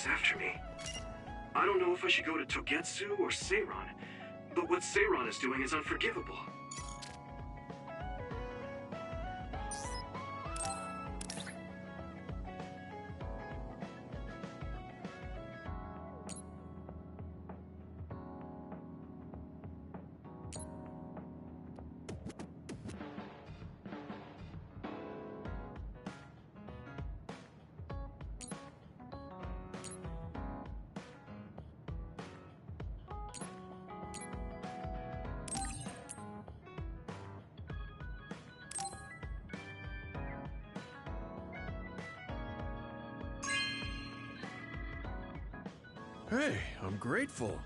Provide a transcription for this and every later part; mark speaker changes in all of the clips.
Speaker 1: after me. I don't know if I should go to Togetsu or Seiron, but what Seiron is doing is unforgivable.
Speaker 2: Hey, I'm grateful.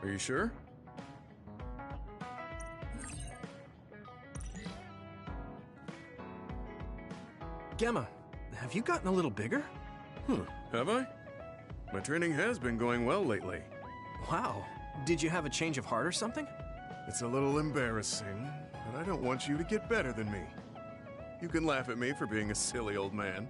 Speaker 2: Are you sure?
Speaker 3: Gemma, have you gotten a little bigger?
Speaker 2: Have I? My training has been going well lately.
Speaker 3: Wow. Did you have a change of heart or something?
Speaker 2: It's a little embarrassing, but I don't want you to get better than me. You can laugh at me for being a silly old man.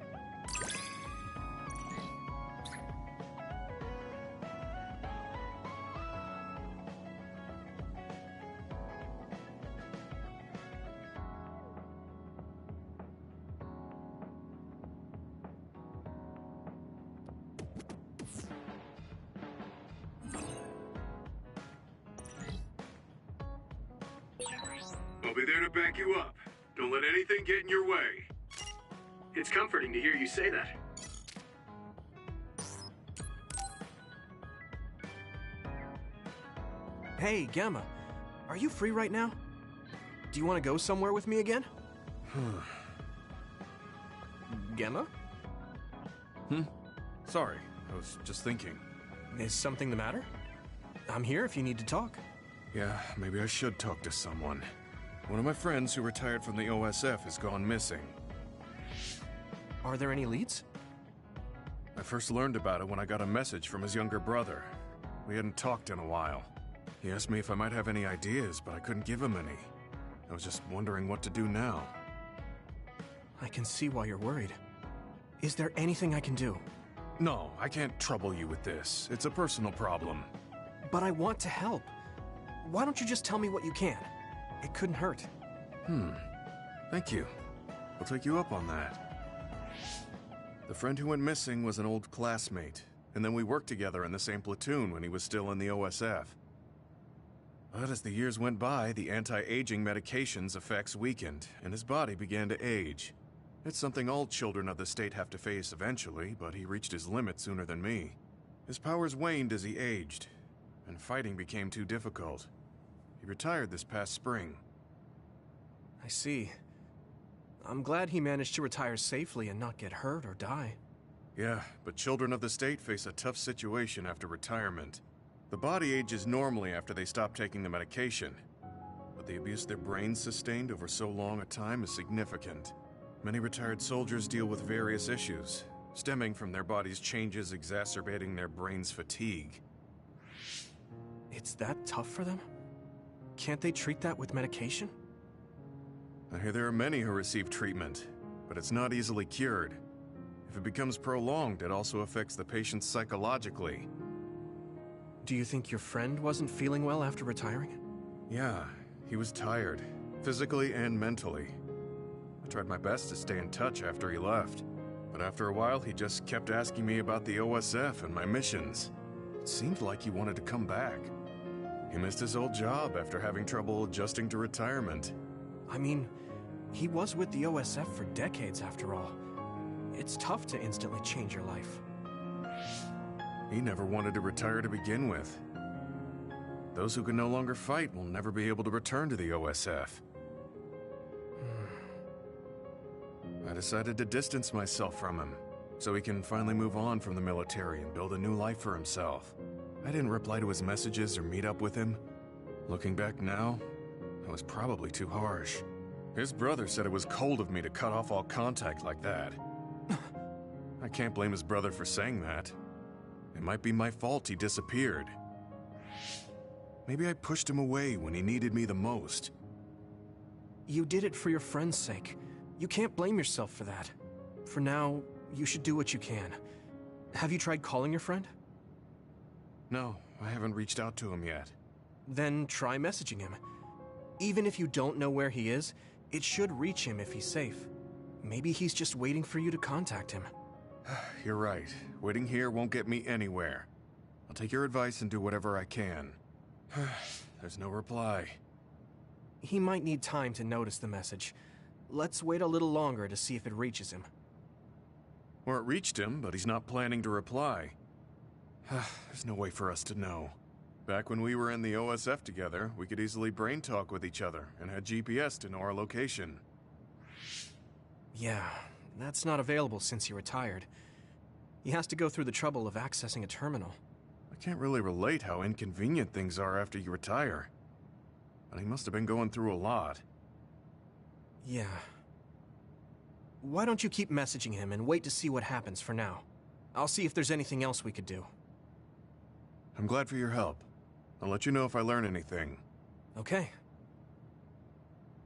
Speaker 1: I'll be there to back you up. Don't let anything get in your way. It's comforting to hear you say that.
Speaker 3: Hey, Gemma, are you free right now? Do you want to go somewhere with me again? Gemma?
Speaker 2: Sorry, I was just thinking.
Speaker 3: Is something the matter? I'm here if you need to talk.
Speaker 2: Yeah, maybe I should talk to someone. One of my friends who retired from the OSF has gone missing.
Speaker 3: Are there any leads?
Speaker 2: I first learned about it when I got a message from his younger brother. We hadn't talked in a while. He asked me if I might have any ideas, but I couldn't give him any. I was just wondering what to do now.
Speaker 3: I can see why you're worried. Is there anything I can do?
Speaker 2: No, I can't trouble you with this. It's a personal problem.
Speaker 3: But I want to help. Why don't you just tell me what you can? It couldn't hurt.
Speaker 2: Thank you. I'll take you up on that. The friend who went missing was an old classmate, and then we worked together in the same platoon when he was still in the OSF. But as the years went by, the anti-aging medication's effects weakened, and his body began to age. It's something all children of the state have to face eventually, but he reached his limit sooner than me. His powers waned as he aged, and fighting became too difficult. He retired this past spring.
Speaker 3: I see. I'm glad he managed to retire safely and not get hurt or die.
Speaker 2: Yeah, but children of the state face a tough situation after retirement. The body ages normally after they stop taking the medication, but the abuse their brains sustained over so long a time is significant. Many retired soldiers deal with various issues, stemming from their body's changes exacerbating their brain's fatigue.
Speaker 3: It's that tough for them? Can't they treat that with medication?
Speaker 2: I hear there are many who receive treatment, but it's not easily cured. If it becomes prolonged, it also affects the patient psychologically.
Speaker 3: Do you think your friend wasn't feeling well after retiring?
Speaker 2: Yeah, he was tired, physically and mentally. I tried my best to stay in touch after he left, but after a while he just kept asking me about the OSF and my missions. It seemed like he wanted to come back. He missed his old job after having trouble adjusting to retirement.
Speaker 3: I mean, he was with the OSF for decades after all. It's tough to instantly change your life.
Speaker 2: He never wanted to retire to begin with. Those who can no longer fight will never be able to return to the OSF. I decided to distance myself from him, so he can finally move on from the military and build a new life for himself. I didn't reply to his messages or meet up with him. Looking back now, I was probably too harsh. His brother said it was cold of me to cut off all contact like that. I can't blame his brother for saying that. It might be my fault he disappeared. Maybe I pushed him away when he needed me the most.
Speaker 3: You did it for your friend's sake. You can't blame yourself for that. For now, you should do what you can. Have you tried calling your friend?
Speaker 2: No, I haven't reached out to him yet.
Speaker 3: Then try messaging him. Even if you don't know where he is, it should reach him if he's safe. Maybe he's just waiting for you to contact him.
Speaker 2: You're right. Waiting here won't get me anywhere. I'll take your advice and do whatever I can. There's no reply.
Speaker 3: He might need time to notice the message. Let's wait a little longer to see if it reaches him.
Speaker 2: Or it reached him, but he's not planning to reply. There's no way for us to know. Back when we were in the OSF together, we could easily brain talk with each other and had GPS to know our location.
Speaker 3: Yeah, that's not available since he retired. He has to go through the trouble of accessing a terminal.
Speaker 2: I can't really relate how inconvenient things are after you retire. But he must have been going through a lot.
Speaker 3: Yeah. Why don't you keep messaging him and wait to see what happens for now? I'll see if there's anything else we could do.
Speaker 2: I'm glad for your help. I'll let you know if I learn anything.
Speaker 3: Okay.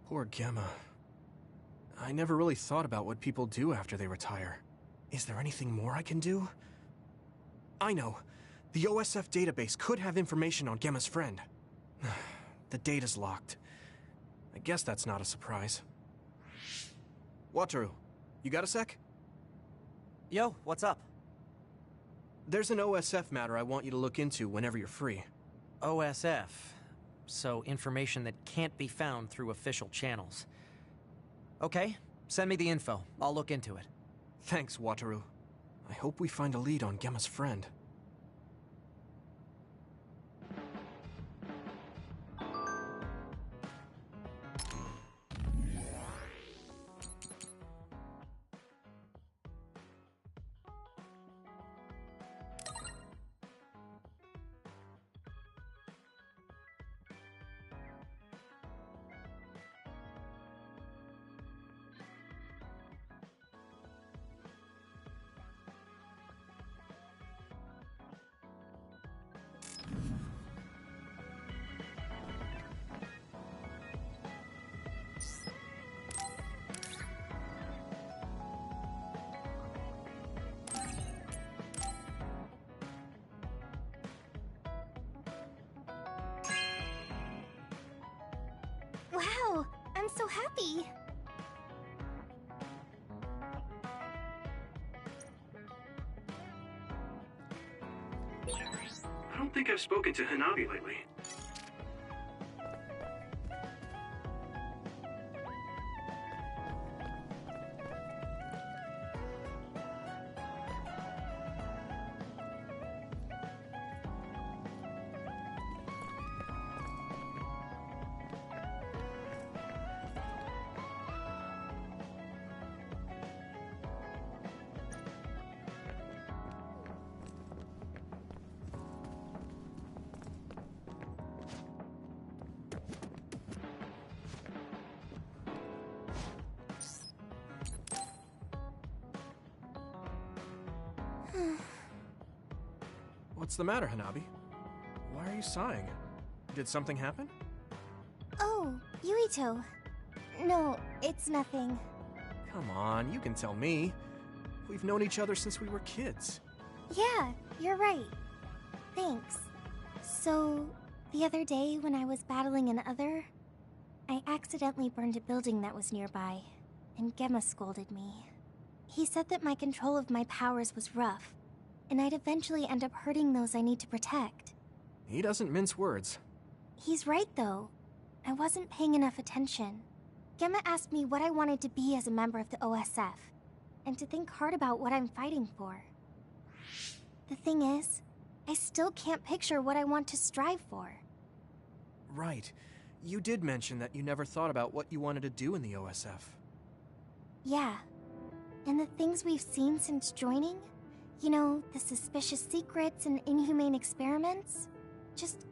Speaker 3: Poor Gemma. I never really thought about what people do after they retire. Is there anything more I can do? I know. The OSF database could have information on Gemma's friend. The data's locked. I guess that's not a surprise. Wataru, you got a sec?
Speaker 4: Yo, what's up?
Speaker 3: There's an OSF matter I want you to look into whenever you're free.
Speaker 4: OSF. So information that can't be found through official channels. Okay, send me the info. I'll look into it.
Speaker 3: Thanks, Wataru. I hope we find a lead on Gemma's friend.
Speaker 5: Wow, I'm so happy.
Speaker 1: I don't think I've spoken to Hanabi lately.
Speaker 3: What's the matter, Hanabi? Why are you sighing? Did something happen?
Speaker 5: Oh, Yuito. No, it's nothing.
Speaker 3: Come on, you can tell me. We've known each other since we were kids.
Speaker 5: Yeah, you're right. Thanks. So, the other day when I was battling an other, I accidentally burned a building that was nearby, and Gemma scolded me. He said that my control of my powers was rough, and I'd eventually end up hurting those I need to protect.
Speaker 3: He doesn't mince words.
Speaker 5: He's right, though. I wasn't paying enough attention. Gemma asked me what I wanted to be as a member of the OSF, and to think hard about what I'm fighting for. The thing is, I still can't picture what I want to strive for.
Speaker 3: Right. You did mention that you never thought about what you wanted to do in the OSF.
Speaker 5: Yeah. And the things we've seen since joining, you know, the suspicious secrets and inhumane experiments, just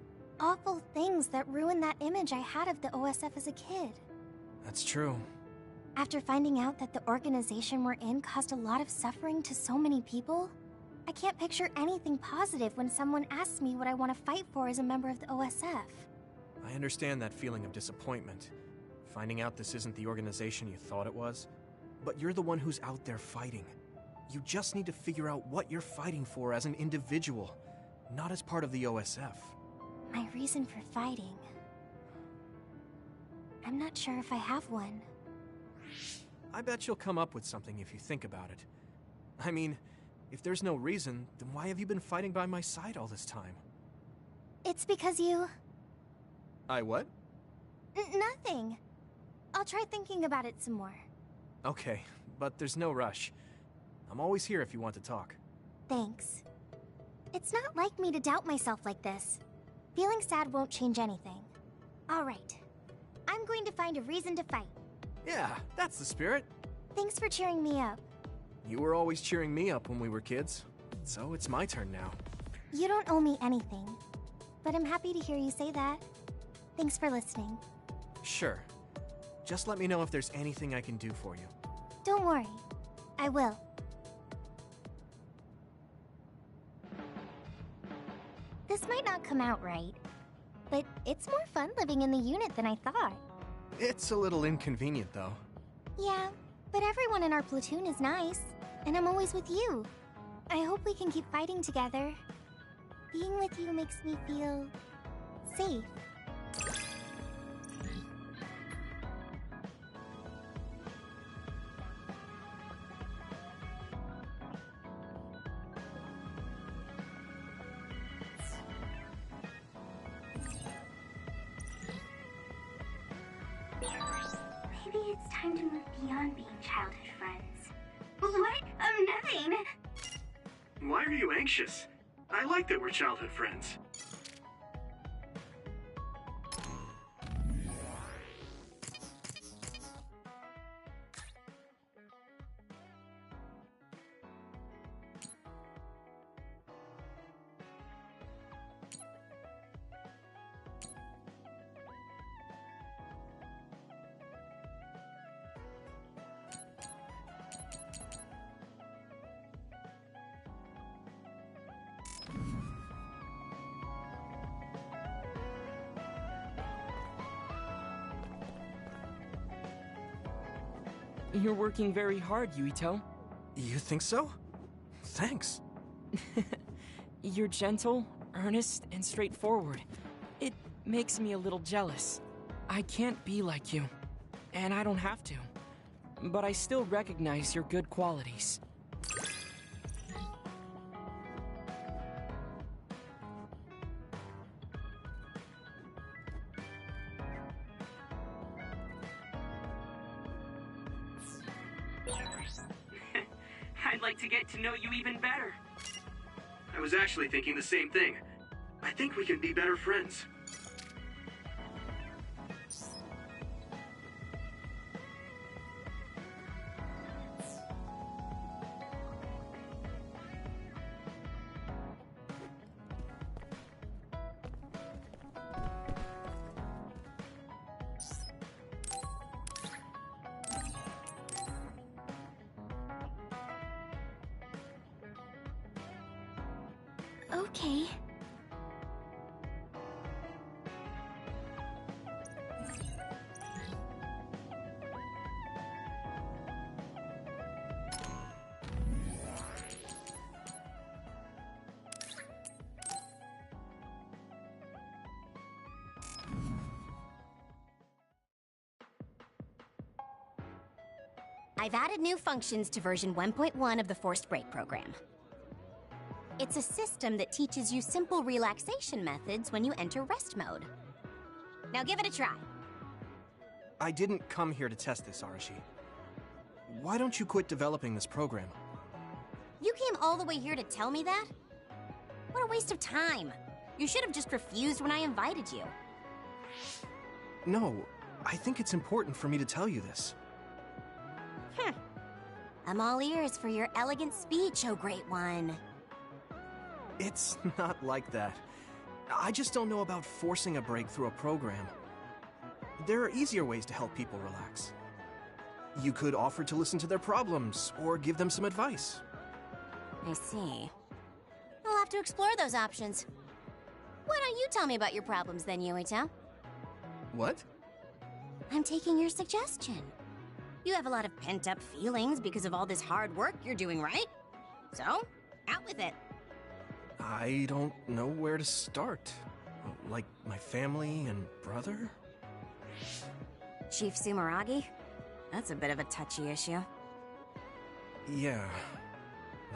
Speaker 5: awful things that ruined that image I had of the OSF as a kid.
Speaker 3: That's true.
Speaker 5: After finding out that the organization we're in caused a lot of suffering to so many people, I can't picture anything positive when someone asks me what I want to fight for as a member of the OSF.
Speaker 3: I understand that feeling of disappointment. Finding out this isn't the organization you thought it was. But you're the one who's out there fighting. You just need to figure out what you're fighting for as an individual, not as part of the OSF.
Speaker 5: My reason for fighting... I'm not sure if I have one.
Speaker 3: I bet you'll come up with something if you think about it. I mean, if there's no reason, then why have you been fighting by my side all this time?
Speaker 5: It's because you...
Speaker 3: I what?
Speaker 5: Nothing. I'll try thinking about it some more.
Speaker 3: Okay, but there's no rush. I'm always here if you want to talk.
Speaker 5: Thanks. It's not like me to doubt myself like this. Feeling sad won't change anything. Alright. I'm going to find a reason to fight.
Speaker 3: Yeah, that's the spirit.
Speaker 5: Thanks for cheering me up.
Speaker 3: You were always cheering me up when we were kids, so it's my turn now.
Speaker 5: You don't owe me anything, but I'm happy to hear you say that. Thanks for listening.
Speaker 3: Sure. Just let me know if there's anything I can do for you.
Speaker 5: Don't worry. I will. This might not come out right, but it's more fun living in the unit than I thought.
Speaker 3: It's a little inconvenient, though.
Speaker 5: Yeah, but everyone in our platoon is nice, and I'm always with you. I hope we can keep fighting together. Being with you makes me feel... safe.
Speaker 6: Maybe it's time to move beyond being childhood friends. What? Nothing!
Speaker 1: Why are you anxious? I like that we're childhood friends.
Speaker 7: You're working very hard, Yuito.
Speaker 3: You think so? Thanks.
Speaker 7: You're gentle, earnest, and straightforward. It makes me a little jealous. I can't be like you, and I don't have to. But I still recognize your good qualities.
Speaker 8: I'd like to get to know you even better.
Speaker 1: I was actually thinking the same thing. I think we can be better friends.
Speaker 5: Okay.
Speaker 6: I've added new functions to version 1.1 of the Forced Break program. It's a system that teaches you simple relaxation methods when you enter rest mode. Now give it a try.
Speaker 3: I didn't come here to test this, Arashi. Why don't you quit developing this program?
Speaker 6: You came all the way here to tell me that? What a waste of time. You should have just refused when I invited you.
Speaker 3: No, I think it's important for me to tell you this.
Speaker 6: I'm all ears for your elegant speech, oh great one.
Speaker 3: It's not like that. I just don't know about forcing a break through a program. There are easier ways to help people relax. You could offer to listen to their problems, or give them some advice.
Speaker 6: I see. We'll have to explore those options. Why don't you tell me about your problems then, Yuito?
Speaker 3: What?
Speaker 6: I'm taking your suggestion. You have a lot of pent-up feelings because of all this hard work you're doing, right? So, out with it.
Speaker 3: I don't know where to start. Like my family and brother?
Speaker 6: Chief Sumeragi? That's a bit of a touchy issue.
Speaker 3: Yeah.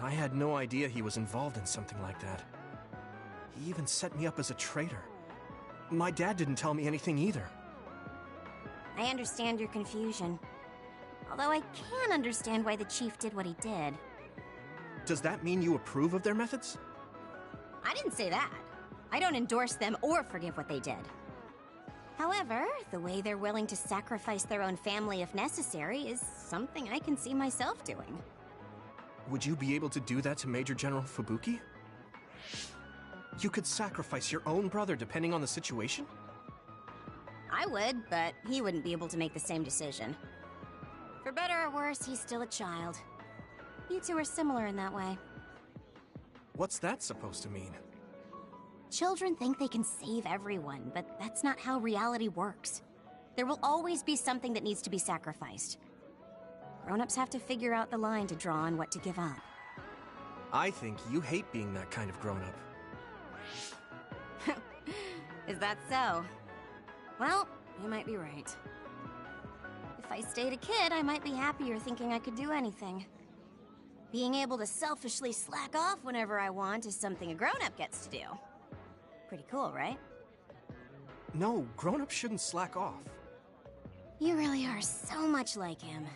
Speaker 3: I had no idea he was involved in something like that. He even set me up as a traitor. My dad didn't tell me anything either.
Speaker 6: I understand your confusion. Although I can understand why the chief did what he did.
Speaker 3: Does that mean you approve of their methods?
Speaker 6: I didn't say that. I don't endorse them or forgive what they did. However, the way they're willing to sacrifice their own family if necessary is something I can see myself doing.
Speaker 3: Would you be able to do that to Major General Fubuki? You could sacrifice your own brother depending on the situation?
Speaker 6: I would, but he wouldn't be able to make the same decision. For better or worse, he's still a child. You two are similar in that way.
Speaker 3: What's that supposed to mean?
Speaker 6: Children think they can save everyone, but that's not how reality works. There will always be something that needs to be sacrificed. Grown-ups have to figure out the line to draw on what to give up.
Speaker 3: I think you hate being that kind of grown-up.
Speaker 6: Is that so? Well, you might be right. If I stayed a kid, I might be happier thinking I could do anything. Being able to selfishly slack off whenever I want is something a grown-up gets to do. Pretty cool, right?
Speaker 3: No, grown-ups shouldn't slack off.
Speaker 6: You really are so much like him.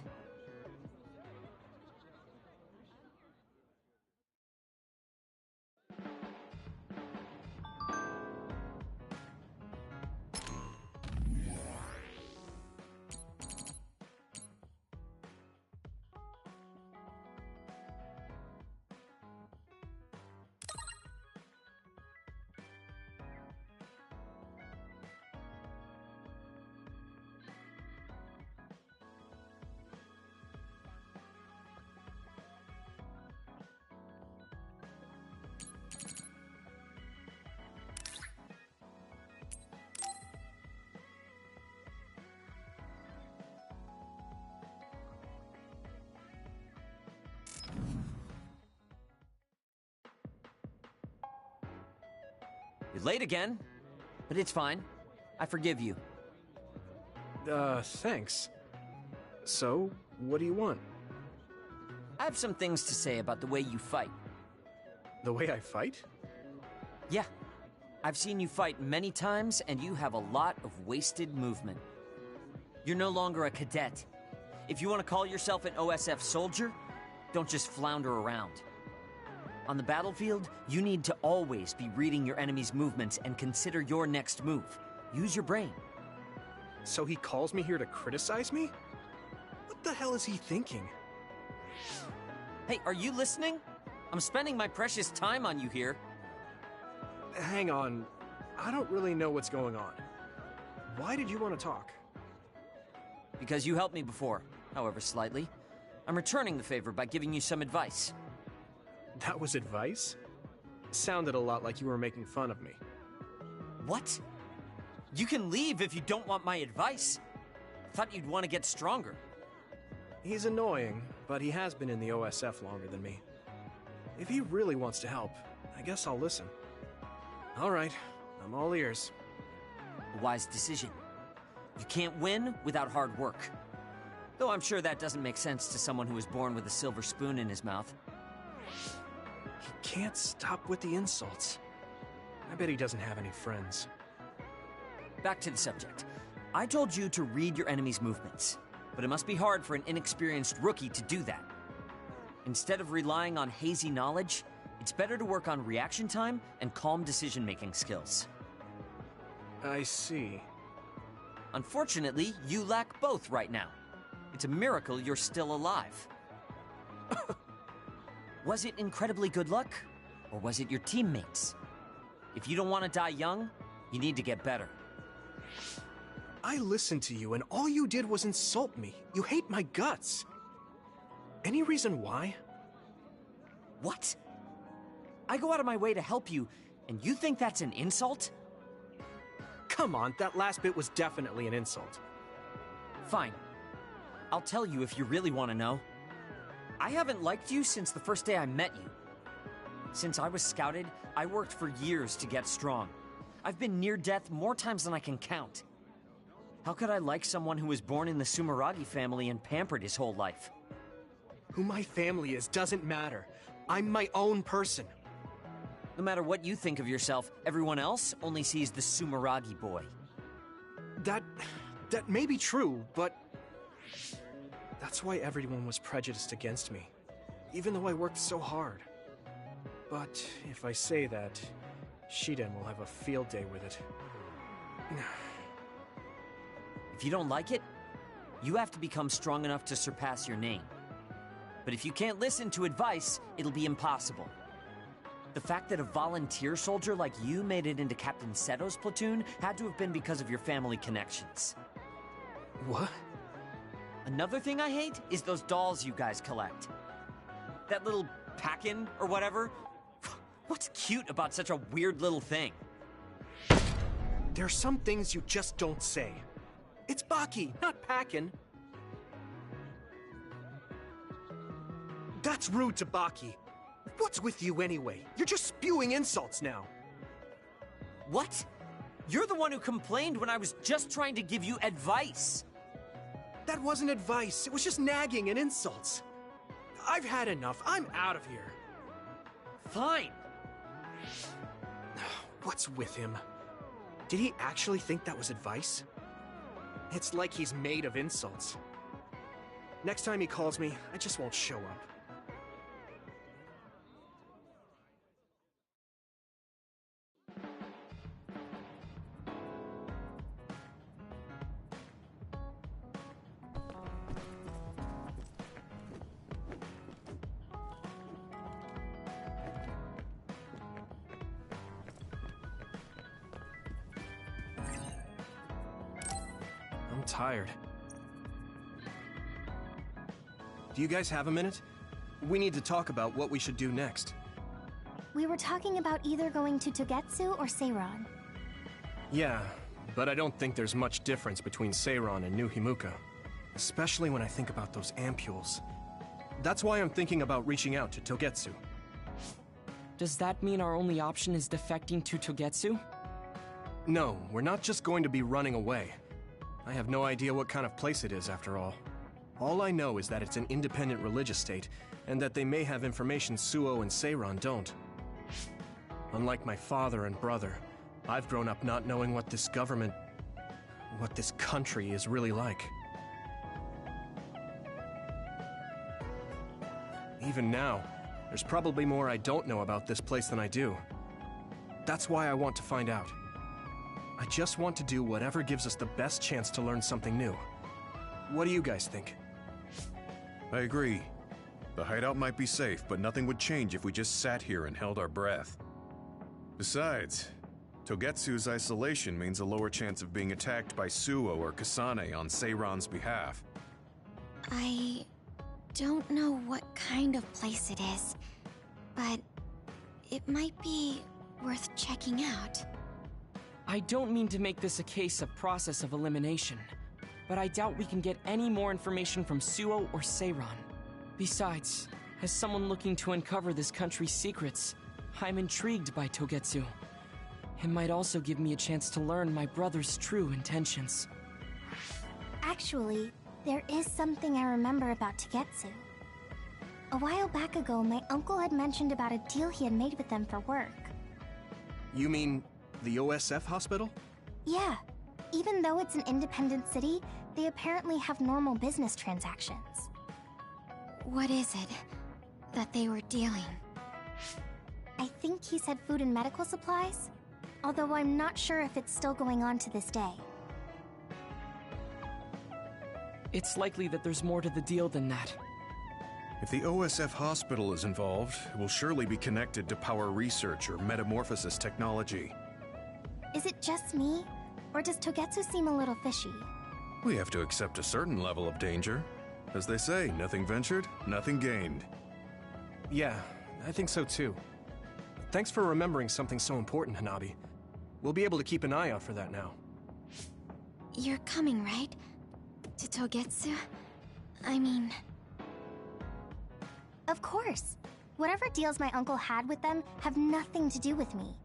Speaker 9: You're late again, but it's fine. I forgive you.
Speaker 3: Thanks. So, what do you want?
Speaker 9: I have some things to say about the way you fight.
Speaker 3: The way I fight?
Speaker 9: Yeah. I've seen you fight many times, and you have a lot of wasted movement. You're no longer a cadet. If you want to call yourself an OSF soldier, don't just flounder around. On the battlefield, you need to always be reading your enemy's movements and consider your next move. Use your brain.
Speaker 3: So he calls me here to criticize me? What the hell is he thinking?
Speaker 9: Hey, are you listening? I'm spending my precious time on you here.
Speaker 3: Hang on. I don't really know what's going on. Why did you want to talk?
Speaker 9: Because you helped me before, however slightly. I'm returning the favor by giving you some advice.
Speaker 3: That was advice? Sounded a lot like you were making fun of me.
Speaker 9: What? You can leave if you don't want my advice. Thought you'd want to get stronger.
Speaker 3: He's annoying, but he has been in the OSF longer than me. If he really wants to help, I guess I'll listen. All right, I'm all ears.
Speaker 9: A wise decision. You can't win without hard work. Though I'm sure that doesn't make sense to someone who was born with a silver spoon in his mouth.
Speaker 3: He can't stop with the insults. I bet he doesn't have any friends.
Speaker 9: Back to the subject. I told you to read your enemy's movements, but it must be hard for an inexperienced rookie to do that. Instead of relying on hazy knowledge, it's better to work on reaction time and calm decision-making skills.
Speaker 3: I see.
Speaker 9: Unfortunately, you lack both right now. It's a miracle you're still alive. Was it incredibly good luck? Or was it your teammates? If you don't want to die young, you need to get better.
Speaker 3: I listened to you and all you did was insult me. You hate my guts. Any reason why?
Speaker 9: What? I go out of my way to help you, and you think that's an insult?
Speaker 3: Come on, that last bit was definitely an insult.
Speaker 9: Fine. I'll tell you if you really want to know. I haven't liked you since the first day I met you. Since I was scouted, I worked for years to get strong. I've been near death more times than I can count. How could I like someone who was born in the Sumeragi family and pampered his whole life?
Speaker 3: Who my family is doesn't matter. I'm my own person.
Speaker 9: No matter what you think of yourself, everyone else only sees the Sumeragi boy.
Speaker 3: That may be true, but that's why everyone was prejudiced against me, even though I worked so hard. But if I say that, Shiden will have a field day with it.
Speaker 9: If you don't like it, you have to become strong enough to surpass your name. But if you can't listen to advice, it'll be impossible. The fact that a volunteer soldier like you made it into Captain Seto's platoon had to have been because of your family connections.
Speaker 3: What?
Speaker 9: Another thing I hate is those dolls you guys collect. That little pack-in or whatever. What's cute about such a weird little thing?
Speaker 3: There are some things you just don't say. It's Baki, not Packin. That's rude to Baki. What's with you anyway? You're just spewing insults now.
Speaker 9: What? You're the one who complained when I was just trying to give you advice.
Speaker 3: That wasn't advice. It was just nagging and insults. I've had enough. I'm out of here.
Speaker 9: Fine.
Speaker 3: What's with him? Did he actually think that was advice? It's like he's made of insults. Next time he calls me, I just won't show up. I'm tired. Do you guys have a minute? We need to talk about what we should do next.
Speaker 5: We were talking about either going to Togetsu or Seiron.
Speaker 3: Yeah, but I don't think there's much difference between Seiron and New Himuka. Especially when I think about those ampules. That's why I'm thinking about reaching out to Togetsu.
Speaker 7: Does that mean our only option is defecting to Togetsu?
Speaker 3: No, we're not just going to be running away. I have no idea what kind of place it is, after all. All I know is that it's an independent religious state, and that they may have information Suo and Seiron don't. Unlike my father and brother, I've grown up not knowing what this government, what this country is really like. Even now, there's probably more I don't know about this place than I do. That's why I want to find out. I just want to do whatever gives us the best chance to learn something new. What do you guys think?
Speaker 2: I agree. The hideout might be safe, but nothing would change if we just sat here and held our breath. Besides, Togetsu's isolation means a lower chance of being attacked by Suo or Kasane on Seiron's behalf.
Speaker 5: I don't know what kind of place it is, but it might be worth checking out.
Speaker 7: I don't mean to make this a case of process of elimination, but I doubt we can get any more information from Suo or Seiron. Besides, as someone looking to uncover this country's secrets, I'm intrigued by Togetsu. It might also give me a chance to learn my brother's true intentions.
Speaker 5: Actually, there is something I remember about Togetsu. A while back ago, my uncle had mentioned about a deal he had made with them for work.
Speaker 3: You mean the OSF hospital?
Speaker 5: Yeah. Even though it's an independent city, they apparently have normal business transactions. What is it that they were dealing? I think he said food and medical supplies, although I'm not sure if it's still going on to this day.
Speaker 7: It's likely that there's more to the deal than that.
Speaker 2: If the OSF hospital is involved, it will surely be connected to power research or metamorphosis technology.
Speaker 5: Is it just me? Or does Togetsu seem a little fishy?
Speaker 2: We have to accept a certain level of danger. As they say, nothing ventured, nothing gained.
Speaker 3: Yeah, I think so too. Thanks for remembering something so important, Hanabi. We'll be able to keep an eye out for that now.
Speaker 5: You're coming, right? To Togetsu? I mean... Of course. Whatever deals my uncle had with them have nothing to do with me.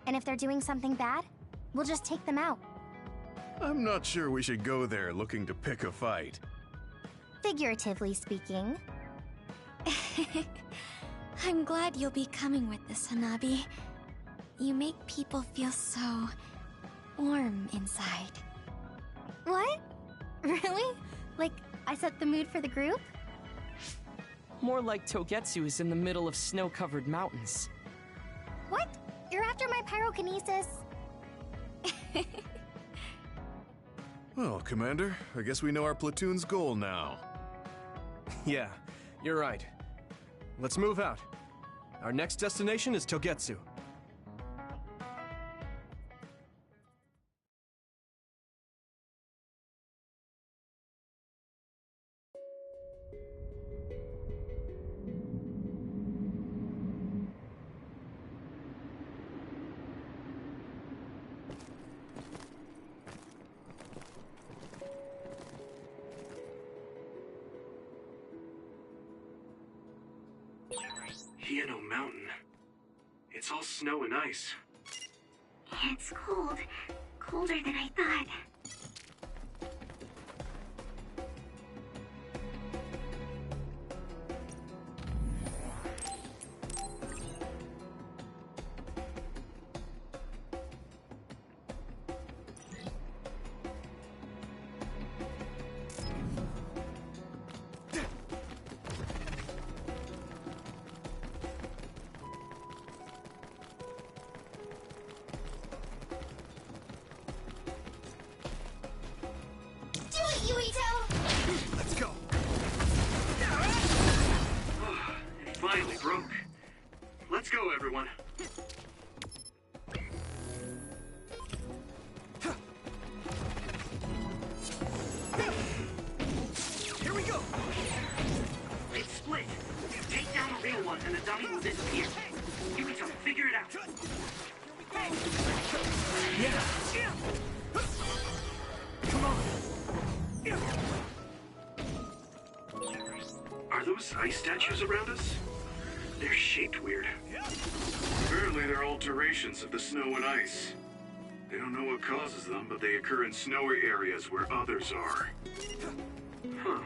Speaker 5: And if they're doing something bad, we'll just take them out.
Speaker 2: I'm not sure we should go there looking to pick a fight.
Speaker 5: Figuratively speaking.
Speaker 10: I'm glad you'll be coming with this, Hanabi. You make people feel so... warm inside.
Speaker 5: What? Really? Like, I set the mood for the group?
Speaker 7: More like Togetsu is in the middle of snow-covered mountains.
Speaker 5: What? You're after my pyrokinesis?
Speaker 2: Well, Commander, I guess we know our platoon's goal now.
Speaker 3: Yeah, you're right. Let's move out. Our next destination is Togetsu.
Speaker 1: Hieno Mountain. It's all snow and ice.
Speaker 10: It's cold. Colder than I thought.
Speaker 2: Let's go!
Speaker 1: It finally broke. Let's go, everyone.
Speaker 3: Here we go!
Speaker 8: It's split. Take down the real one and the dummy will disappear. Yuito, figure it out.
Speaker 3: Yeah! Come on!
Speaker 1: Are those ice statues around us? They're shaped weird. Apparently they're alterations of the snow and ice. They don't know what causes them, but they occur in snowy areas where others are. Huh.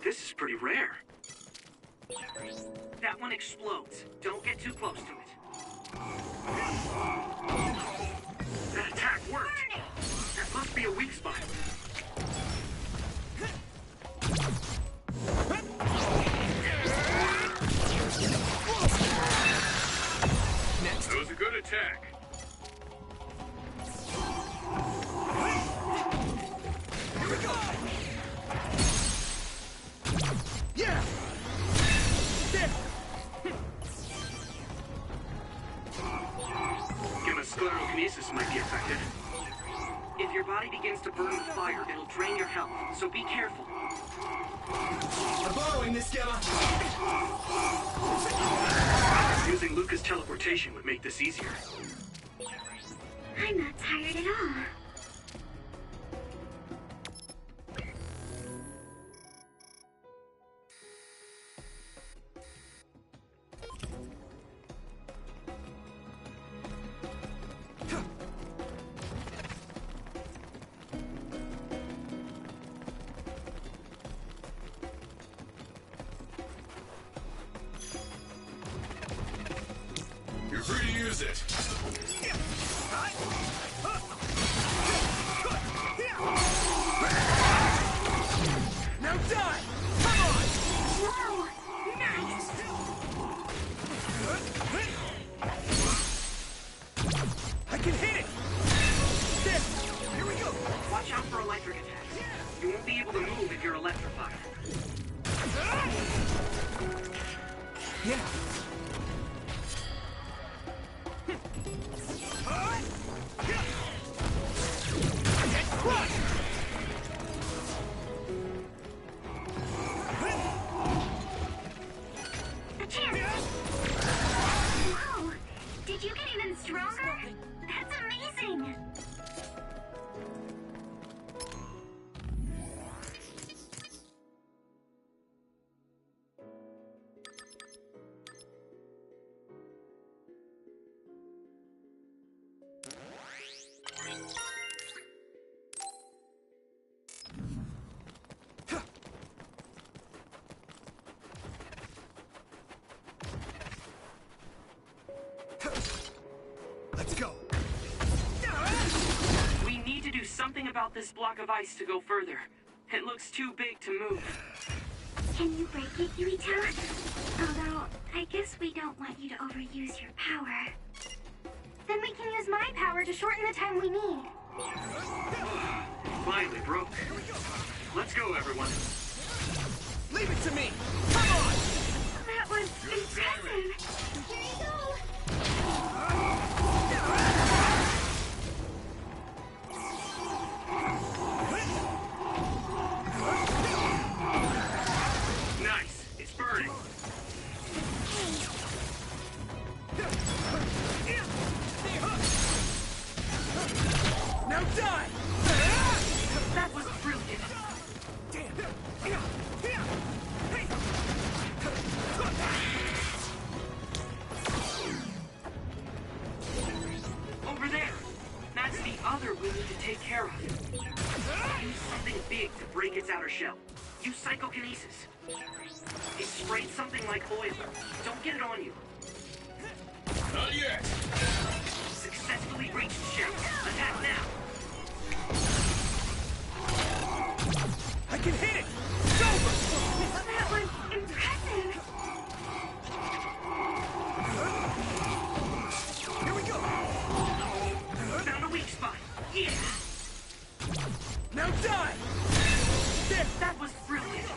Speaker 1: This is pretty rare.
Speaker 8: That one explodes. Don't get too close to it.
Speaker 1: That attack worked. That must be a weak spot.
Speaker 3: Next.
Speaker 1: That was a good attack.
Speaker 3: Here we go! Yeah! There!
Speaker 1: Sclerokinesis might be effective.
Speaker 8: If your body begins to burn with fire, it'll drain your health, so be careful.
Speaker 3: I'm borrowing this, Gemma!
Speaker 1: Using Luca's teleportation would make this easier.
Speaker 10: I'm not tired at all.
Speaker 1: You're free to use it.
Speaker 3: Now die! Come on!
Speaker 10: Whoa! Nice!
Speaker 3: I can hit it! There! Here we go!
Speaker 8: Watch out for electric attacks. You won't be able to move if you're electrified.
Speaker 3: Yeah. Get crushed!
Speaker 10: Whoa! Did you get even stronger? That's amazing!
Speaker 3: Let's go.
Speaker 8: We need to do something about this block of ice to go further. It looks too big to move.
Speaker 10: Can you break it, Yuito? Although, I guess we don't want you to overuse your power. Then we can use my power to shorten the time we need.
Speaker 8: Finally broke. Let's go, everyone.
Speaker 3: Leave it to me. Come on.
Speaker 10: That was impressive. Here you go.
Speaker 8: Nice. It's burning.
Speaker 3: Now die.
Speaker 8: That was brilliant. Over there. That's the other we need to take care of. Use something big to break its outer shell. Use psychokinesis. It sprayed something like oil. Don't get it on you.
Speaker 1: Not yet.
Speaker 8: Successfully breached shell. Attack now.
Speaker 3: I can hit it. It's over.
Speaker 10: That was impressive.
Speaker 3: Here we go.
Speaker 8: Found a weak spot. Yeah.
Speaker 3: Now die. There.
Speaker 8: That was brilliant.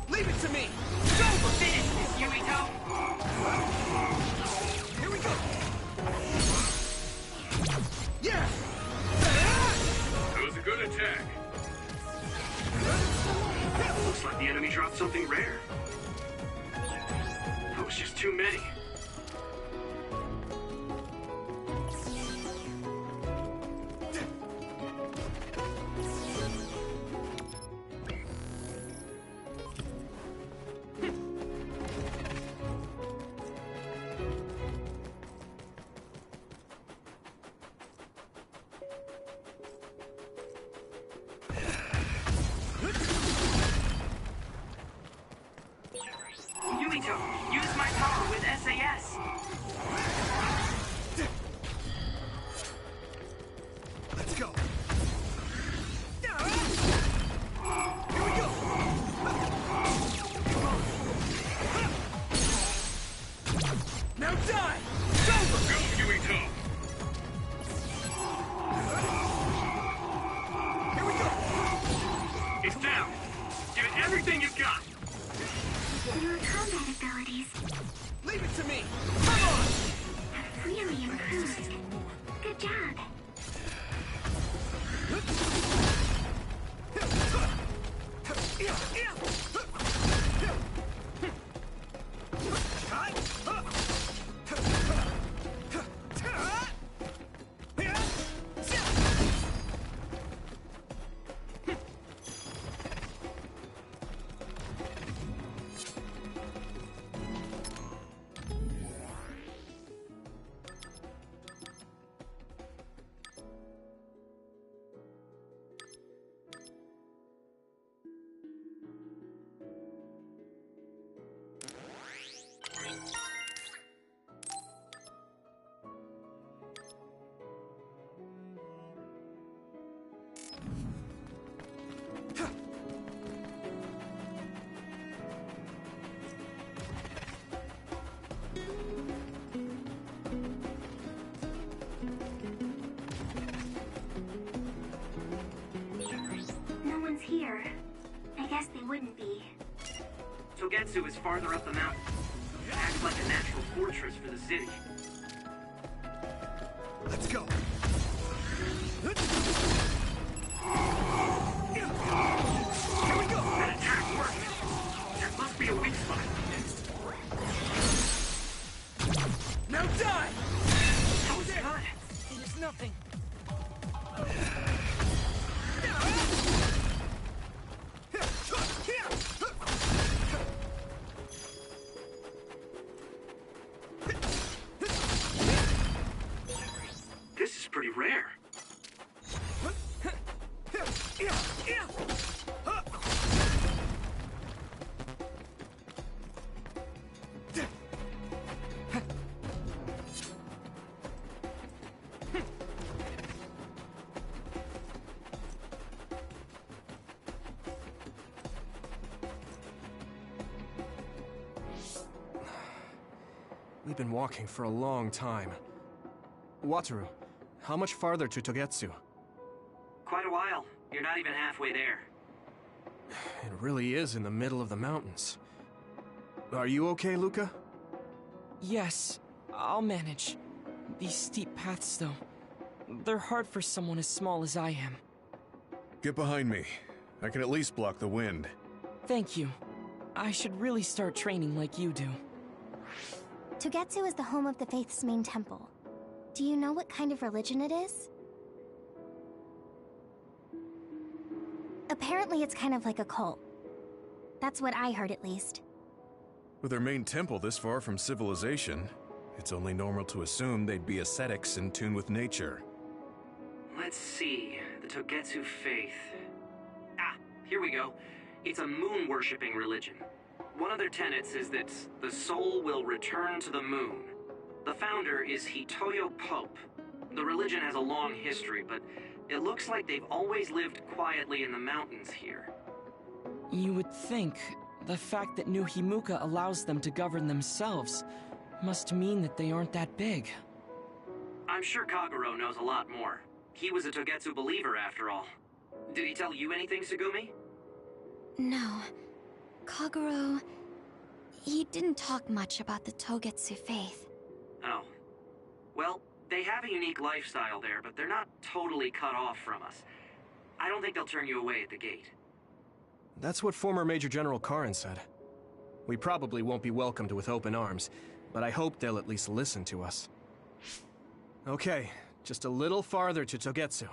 Speaker 3: Leave it to me. It's over.
Speaker 8: Finish this, Yuito.
Speaker 3: Here we go. Yeah.
Speaker 1: That was a good attack.
Speaker 8: Looks like the enemy dropped something rare. That was just too many. Yuito, use my power with SAS.
Speaker 3: Let's go. Here we go. Now die. It's over.
Speaker 1: Go, Yuito.
Speaker 3: Here we go.
Speaker 8: It's down. Give it everything you've got.
Speaker 10: Your combat abilities
Speaker 3: Leave it to me. Come on.
Speaker 10: have really improved. Good job.
Speaker 8: Togetsu is farther up the mountain. It acts like a natural fortress for the city.
Speaker 3: Let's go.
Speaker 8: Here we go! That attack worked! There must be a weak spot.
Speaker 7: Now die!
Speaker 8: That was good!
Speaker 7: It is nothing.
Speaker 8: This is pretty rare.
Speaker 3: We've been walking for a long time. Wataru, how much farther to Togetsu?
Speaker 8: Quite a while. You're not even halfway there.
Speaker 3: It really is in the middle of the mountains. Are you okay, Luca?
Speaker 7: Yes, I'll manage. These steep paths, though, they're hard for someone as small as I am.
Speaker 2: Get behind me. I can at least block the wind.
Speaker 7: Thank you. I should really start training like you do.
Speaker 5: Togetsu is the home of the Faith's main temple. Do you know what kind of religion it is? Apparently it's kind of like a cult. That's what I heard, at least.
Speaker 2: With their main temple this far from civilization, it's only normal to assume they'd be ascetics in tune with nature.
Speaker 8: Let's see. The Togetsu faith. Ah, here we go. It's a moon-worshipping religion. One of their tenets is that the soul will return to the moon. The founder is Hitoyo Pope. The religion has a long history, but it looks like they've always lived quietly in the mountains here.
Speaker 7: You would think the fact that New Himuka allows them to govern themselves must mean that they aren't that big.
Speaker 8: I'm sure Kagero knows a lot more. He was a Togetsu believer, after all. Did he tell you anything, Tsugumi?
Speaker 11: No. Kagero... he didn't talk much about the Togetsu faith.
Speaker 8: Oh. Well, they have a unique lifestyle there, but they're not totally cut off from us. I don't think they'll turn you away at the gate.
Speaker 3: That's what former Major General Karin said. We probably won't be welcomed with open arms, but I hope they'll at least listen to us. Okay, just a little farther to Togetsu.